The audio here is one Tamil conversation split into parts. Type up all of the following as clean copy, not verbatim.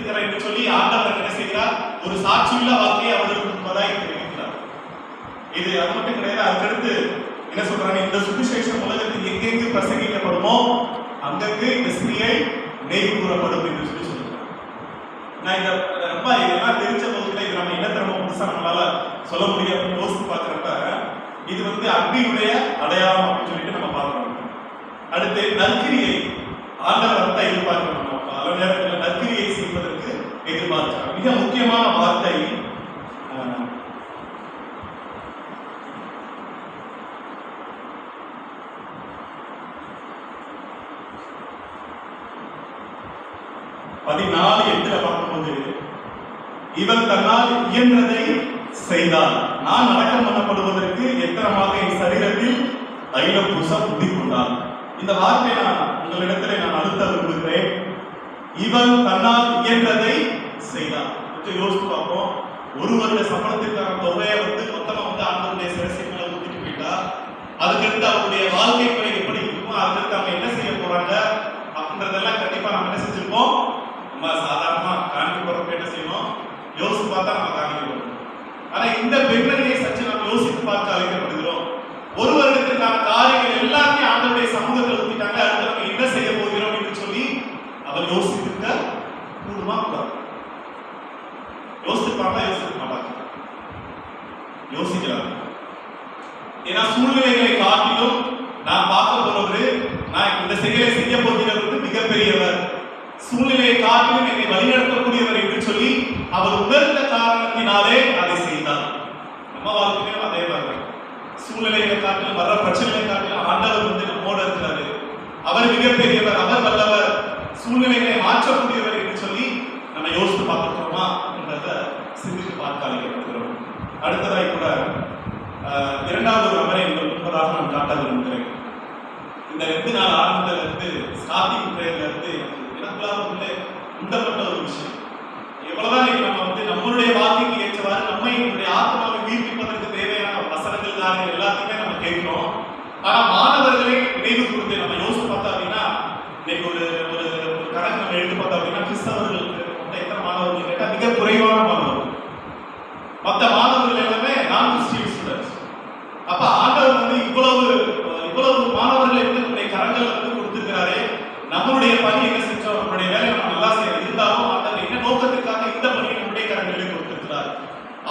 செய்திருக்கிறார் என்று சொல்லி ஆண்டவர் என்ன செய்கிறார்? ஒரு சாட்சியுள்ள வார்த்தையை அவர்களுக்கு முன்பதாய் தெரிவிக்கிறார். இது அது மட்டும் கிடையாது. அதுக்கடுத்து என்ன சொல்றாங்க? இந்த சுவிசேஷம் உலகத்தில் எங்கெங்கு பிரசங்கிக்கப்படுமோ அங்கங்கு இந்த ஸ்திரீயை நினைவு கூறப்படும் என்று சொல்லி சொல்லுறாங்க. நான் இந்த ரொம்ப இதெல்லாம் தெரிஞ்ச போதுல இது நம்ம என்ன திறமை புதுசா நம்மளால சொல்ல முடியும் அப்படின்னு யோசித்து பார்க்கிறப்ப இது அன்பினுடைய அடையாளம் அப்படின்னு சொல்லிட்டு நம்ம பார்க்கிறோம். அடுத்து நற்கிரியை ஆண்டவர் எதிர்பார்க்கிறோம். நம்ம பல நேரத்தில் நற்கிரியை செய்வதற்கு எதிர்பார்க்கிறோம். மிக முக்கியமான வார்த்தை பதினாலு 8 பார்க்கும்போது, இவள் தன்னால் இயன்றதை செய்தால் நான் அடக்கம் பண்ணப்படுவதற்கு எத்தனமாக என் சரீரத்தில் தைலம் பூச புத்தி கொண்டாள். இந்த வார்த்தை நான் உங்களிடத்தில் நான் அழுத்த விரும்புகிறேன். இவள் தன்னால் இயன்றதை செய்தாள். கொஞ்சம் யோசித்து பார்ப்போம். ஒரு வருட சம்பளத்திற்கான தொகையை மொத்தமா ஆண்டவருடைய சிரசிகளை ஊத்திட்டு போயிட்டா, அதுக்கடுத்து அவருடைய வாழ்க்கை முறை எப்படி இருக்குமோ, அதுக்கடுத்து அவங்க என்ன செய்ய போறாங்க அப்படின்றதெல்லாம் கண்டிப்பா நம்ம என்ன செஞ்சிருப்போம். நம்ம சாதாரணமா காணிக்க போறப்ப என்ன செய்யணும், யோசித்து பார்த்தா நம்ம காணிக்கிறோம். ஆனா இந்த பெண்மணியை சற்று நாம் யோசித்து பார்க்க அழைக்கப்படுகிறோம். ஒரு வருடத்திற்கான காரியங்கள் எல்லாத்தையும் ஆண்டவருடைய சமூகத்தில் ஊத்திட்டாங்க. அடுத்து நம்ம என்ன செய்ய போகிறோம் என்று சொல்லி அவர் யோசித்திருக்க கூடுமா கூடாது? யோசிப்பாங்க, யோசிக்க மாட்டாங்க, யோசிக்கிறாங்க. ஏன்னா சூழ்நிலைகளை காட்டிலும் நான் பார்க்க போறது, நான் இந்த செயலை செய்ய போகிறது மிகப்பெரியவர், சூழ்நிலையை காட்டிலும் என்னை வழிநடத்தக்கூடியவர் என்று சொல்லி அவர் உணர்ந்த காரணத்தினாலே அதை செய்தார். நம்ம வாழ்க்கையிலும் அதே மாதிரி சூழ்நிலைகளை காட்டிலும் வர்ற பிரச்சனைகளை காட்டிலும் ஆண்டவர் நம்மோட இருக்கிறாரு. அவர் மிகப்பெரியவர், அவர் வல்லவர், சூழ்நிலைகளை மாற்றக்கூடியவர் என்று சொல்லி நம்ம யோசித்து பார்க்கிறோமா என்றதை சிந்தித்து பார்க்க அழைக்கப்படுகிறோம். அடுத்ததாய் கூட இரண்டாவது ஒரு அமரை உங்கள் முன்பதாக நான் காட்ட விரும்புகிறேன். இந்த 2 நாள் ஆரம்பத்துல இருந்து ஸ்டார்டிங் பிரேயர்ல இருந்து எனக்குள்ளாக உண்டப்பட்ட ஒரு விஷயம். எவ்வளவுதான் நம்ம நம்மளுடைய வாழ்க்கைக்கு ஏற்றவாறு நம்மை நம்முடைய ஆத்மாவை உயிர்ப்பிப்பதற்கு தேவையான வசனங்கள் காரியங்கள் எல்லாத்தையுமே நம்ம கேட்கிறோம். ஆனா மாணவர்களை நினைவு கொடுத்து நம்ம யோசிச்சு பார்த்தோம் அப்படின்னா, இன்னைக்கு ஒரு கணக்கு நம்ம எடுத்து பார்த்தோம் அப்படின்னா, கிறிஸ்தவர்களுக்கு எத்தனை மாணவர்கள் கேட்டா மிக குறைவான மாணவர்கள். மற்ற மாணவர்கள் எல்லாமே நான் கிறிஸ்டியன் ஸ்டூடெண்ட்ஸ். அப்ப ஆண்டவர் இவ்வளவு மாணவர்களை நம்முடைய கரங்கள் கொடுத்திருக்கிறாரே, நம்மளுடைய பணி என்ன செஞ்சோம், நம்மளுடைய வேலை நம்ம நல்லா செய்யணும். இருந்தாலும் ஆண்டவர் என்ன நோக்கத்திற்காக இந்த பணியை நம்முடைய கரங்களில் கொடுத்திருக்கிறார்.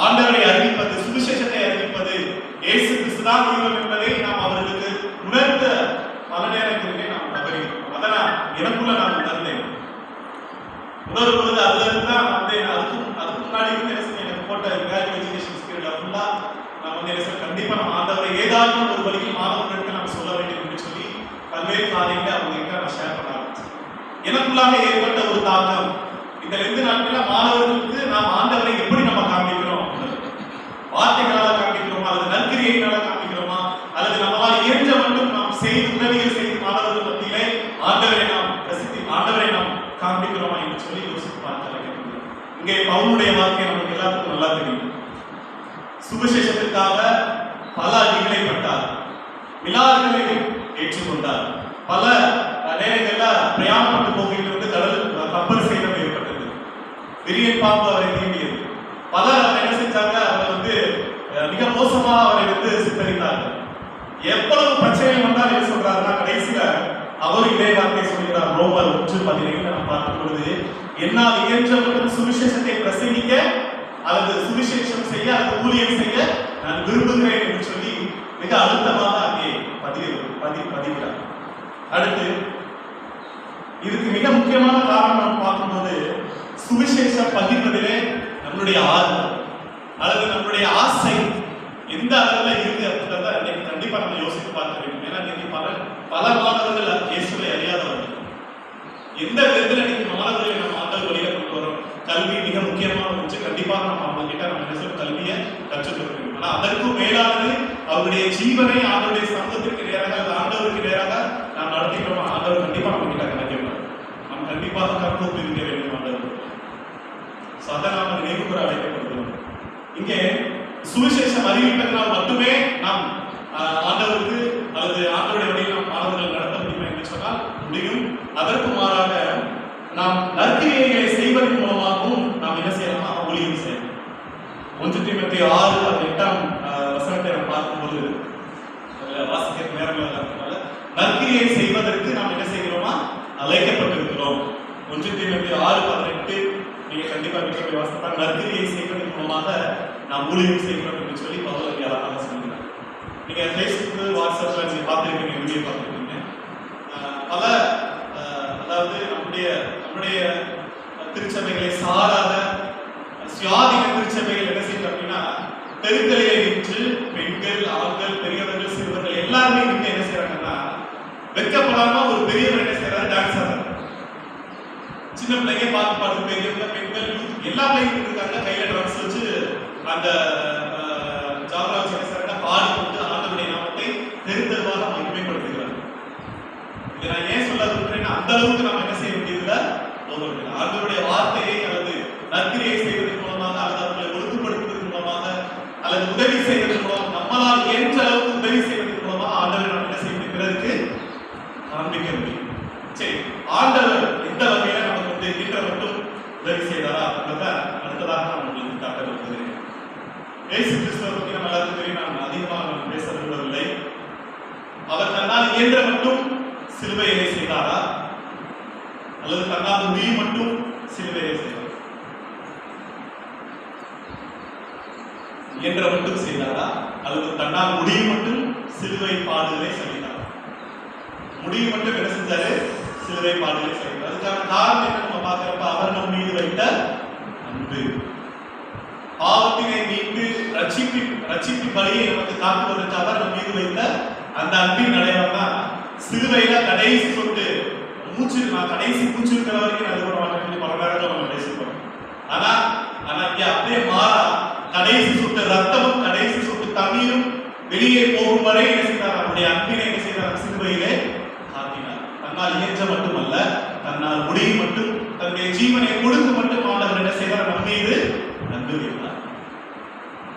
ஆண்டவரை அறிவிப்பது, சுவிசேஷத்தை அறிவிப்பது, இயேசு கிறிஸ்துதான் தெய்வம் என்பதை நாம் அவர்களுக்கு உணர்த்த பல நேரங்களிலே நாம் தவறினோம். அதை எனக்குள்ள நான் உணர்ந்தேன். உணரும் பொழுது அதுல இருந்து தான் அதுக்கு முன்னாடி எனக்கு போட்ட எஜுகேஷன் ஸ்பீரியட்ல ஃபுல்லா நான் கண்டிப்பா நம்ம ஆண்டவரை ஏதாவது ஒரு வழியில் மாணவர்களுக்கு நம்ம சொல்ல வேண்டும் என்று சொல்லி பல்வேறு காரியங்களை அவங்க நான் ஷேர் பண்ண ஆரம்பிச்சேன். எனக்குள்ளாக ஏற்பட்ட ஒரு தாக்கம், இந்த 2 நாட்கள்ல மாணவர்களுக்கு நாம் ஆண்டவரை எப்படி நம்ம காண்பிக்கிறோம், வார்த்தைகளால காண்பிக்கிறோமா, அல்லது நற்கிரியைகளால காண்பிக்கிறோமா, அல்லது நம்மளால் இயன்ற மட்டும் நாம் செய்து உதவிகள் செய்து மாணவர்கள் மத்தியிலே ஆண்டவரை நாம் காண்பிக்கிறோமா என்று சொல்லி யோசித்து பார்க்க வேண்டும். இங்கே பவுலுடைய வாழ்க்கை நமக்கு எல்லாத்துக்கும் நல்லா தெரியும். சுவிசேஷத்திற்காக பல அடிகளை பட்டார், விழாக்களை ஏற்றுக்கொண்டார், பல நேரங்களில் பிரயாணப்பட்டு போகின்றது கப்பல் சேதம் ஏற்பட்டது, விரியன் பாம்பு அவரை தீண்டியது, பலர் என்ன செஞ்சாங்க, அவர் மிக மோசமாக அவரை சித்தரித்தார்கள். எவ்வளவு பிரச்சனை வந்தால் என்ன சொல்றாருன்னா, கடைசியில அவர் இதே வார்த்தை சொல்கிறார். ரோமர் 1:17 நாம் பார்க்கும் பொழுது, என்னால் இயன்ற மட்டும் சுவிசேஷத்தை பிரசங்கிக்க அல்லது சுவிசேஷம் செய்ய அல்லது ஊழியம் செய்ய நான் விரும்புகிறேன் என்று சொல்லி மிக அழுத்தமாக அங்கே பதிகிறார். அடுத்து இதுக்கு மிக முக்கியமான காரணம் நாம் பார்க்கும்போது, சுவிசேஷம் பகிர்வதிலே நம்மளுடைய ஆர்வம் அல்லது நம்மளுடைய ஆசை எந்த அளவுல இருக்கு அப்படின்றத இன்னைக்கு கண்டிப்பா நம்ம யோசித்து பார்க்க வேண்டும். ஏன்னா இன்னைக்கு பல மாணவர்கள் இயேசுவை அறியாதவர்கள். எந்த விதத்தில் இன்னைக்கு மாணவர்களை நம்ம ஆண்டவர் வழியில கொண்டு வரோம். கல்வி மிக முக்கியமான ஒன்று. கண்டிப்பாக நம்ம அவங்க கிட்ட நம்ம என்ன கல்வியை கற்றுக்கொள்ள வேண்டும். ஆனா அதற்கும் மேலானது அவருடைய ஜீவனை ஆண்டவருடைய சமூகத்திற்கு நேராக அல்லது ஆண்டவருக்கு நேராக நாம் நடத்திக்கிறோம். ஆண்டவர் கண்டிப்பா நம்ம கிட்ட கணக்கிடுவார். நாம் கண்டிப்பாக கற்போக்கு இருக்க வேண்டும் ஆண்டவர். அதை நாம் நினைவு கூற அழைக்கப்படுகிறோம். இங்கே சுவிசேஷம் அறிவிப்பதனால் மட்டுமே நாம் ஆண்டவருக்கு அல்லது ஆண்டவருடைய வழியில் நாம் மாணவர்கள் நடத்த முடியும் என்று சொன்னால் முடியும். அதற்கு மாறாக நாம் நற்கிரியைகளை செய்வதன் மூலமாக 1 தீமோத்தேயு 6:8 வசனத்தை நாம் பார்க்கும்போது வாசிக்க நேரம் இல்லாததுனால நற்கிரியை செய்வதற்கு நாம் என்ன செய்கிறோமா அழைக்கப்பட்டிருக்கிறோம். 1 தீமோத்தேயு 6:18 நீங்க கண்டிப்பா வீட்டில் வாசிப்பாங்க. நற்கிரியை செய்வதன் மூலமாக நாம் ஊழியம் செய்கிறோம் என்று சொல்லி பவுல் அங்கே அழகாக சொல்கிறார். நீங்க ஃபேஸ்புக் வாட்ஸ்அப்ல நீங்க பார்த்துருக்கீங்க, வீடியோ பார்த்துருக்கீங்க. பல அதாவது நம்முடைய திருச்சபைகளை சாராத சுயாதீன திருச்சபைகள் என்ன செய்யும் அப்படின்னா தெருக்களிலே நின்று பெண்கள், ஆண்கள், பெரியவர்கள், சிறுவர்கள் எல்லாருமே நின்று என்ன செய்யறாங்கன்னா வெட்கப்படாம ஒரு பெரியவர் என்ன செய்யறாரு, டான்ஸ் ஆடுறாரு. சின்ன பிள்ளைங்க பாட்டு பாடு, பெரியவங்க, பெண்கள், எல்லா பிள்ளைங்க இருக்காங்க. கையில ட்ரம்ஸ் வச்சு அந்த ஜாபரா வச்சு என்ன செய்யறாங்க, பாடி கொண்டு ஆண்டவருடைய நாமத்தை தெருத்தெருவாக மகிமைப்படுத்துகிறார். இதை நான் ஏன் சொல்ல விரும்புறேன்னா அந்த அளவுக்கு நம்ம என்ன செய்ய வேண்டியதில்லை. ஆண்டவருடைய வார்த்தையை அல்லது நற்கிரியை செய்வதன் மூலமாக அல்லது அவர்களை ஒழுங்குபடுத்துவதன் மூலமாக அல்லது உதவி செய்வதன் மூலம் நம்மளால் இயன்ற அளவுக்கு உதவி செய்வதன் மூலமாக ஆண்டவரை நாம் என்ன செய்ய பிறருக்கு காண்பிக்க முடியும். சரி, ஆண்டவர் எந்த வகையில நமக்கு இன்ற மட்டும் உதவி செய்தாரா அப்படின்றத அடுத்ததாக நான் உங்களுக்கு காட்ட விரும்புகிறேன். இயேசு கிறிஸ்துவை பற்றி நம்ம எல்லாருக்கும் தெரியும். நான் அதிகமாக பேச விரும்பவில்லை. அவர் தன்னால் இயன்ற மட்டும் சிலுவையை செய்தாரா அல்லது தன்னால் முடியும் மட்டும் சிலுவையை செய்தார்? இயன்ற மட்டும் செய்தாரா அல்லது தன்னால் முடியும் மட்டும் சிலுவை பாடுகளை செய்தாரா? முடியும் மட்டும் என்ன செஞ்சாரு? சிலுவை பாடுகளை செய்தார். அதுக்கான காரணம் என்ன நம்ம பார்க்கிறப்ப அவர் நம் மீது வைத்த அன்பு. பாவத்தினை மீட்டு ரட்சிப்பு பலியை நமக்கு காட்டுவதற்கு அவர் நம் மீது வைத்த அந்த அன்பின் அடையாளம் தான் சிலுவையில கடைசி சொட்டு மூச்சு, நான் கடைசி மூச்சு இருக்கிற வரைக்கும் அது கூட மாட்டேன் பல நேரங்கள் நம்ம பேசிப்போம். ஆனா இங்க அப்படியே மாறா கடைசி சொட்டு ரத்தமும் கடைசி சொட்டு தண்ணீரும் வெளியே போகும் வரை என்ன செய்தார்? அவருடைய அன்பினை என்ன செய்தார்? சிலுவையிலே காட்டினார். தன்னால் இயன்ற மட்டுமல்ல, தன்னால் முடியும் மட்டும், தன்னுடைய ஜீவனை கொடுத்து மட்டும் ஆண்டவர் என்ன செய்தார்? நம் மீது அன்பு வைத்தார்.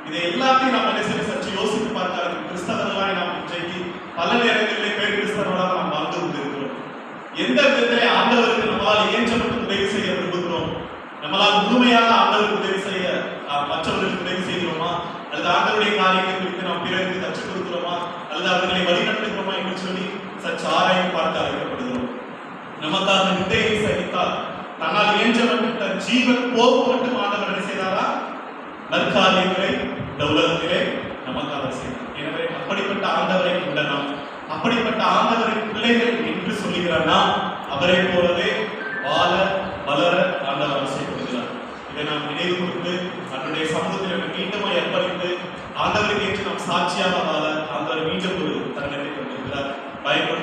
இதை எல்லாத்தையும் நாம் என்ன செய்ய சற்று யோசித்து பார்த்தால் கிறிஸ்தவர்களாய் நாம் இன்றைக்கு பல நேரங்களிலே பேர் கிறிஸ்தவர்களாக நாம் வாழ்ந்து கொண்டிருக்கிறோம். எந்த விதத்திலே ஆண்டவருக்கு நம்மளால் இயன்ற மட்டும் உதவி செய்ய விரும்புகிறோம்? நம்மளால் முழுமையாக ஆண்டவருக்கு உதவி செய்ய மற்றவர்களுக்கு உதவி செய்கிறோமா அல்லது ஆண்டவருடைய காரியத்தை குறித்து நாம் பிறருக்கு கற்றுக் கொடுக்கிறோமா அல்லது அவர்களை வழிநடத்துகிறோமா என்று சொல்லி சற்று ஆராய்ந்து பார்த்து அழைக்கப்படுகிறோம். நமக்காக நிந்தையை சகித்தால் தன்னால் இயன்ற மட்டும் தன் ஜீவன் போக்கு மட்டும் ஆண்டவர் என்ன செய்தாரா? நற்காரியங்களை இந்த உலகத்திலே நமக்காக செய்தார். எனவே அப்படிப்பட்ட ஆண்டவரை கொண்ட நாம், அப்படிப்பட்ட ஆண்டவரின் பிள்ளைகள் என்று சொல்லுகிறார் நாம், அவரை போலவே வாழ வளர ஆண்டவர் ஆசைப்படுகிறார். இதை நாம் நினைவு கொண்டு அவருடைய சமூகத்தில் மீண்டும் அர்ப்பணித்து ஆண்டவருக்கு ஏற்று நாம் சாட்சியாக வாழ ஆண்டவர் மீண்டும் ஒரு தருணத்தை கொண்டிருக்கிறார். பயப்பட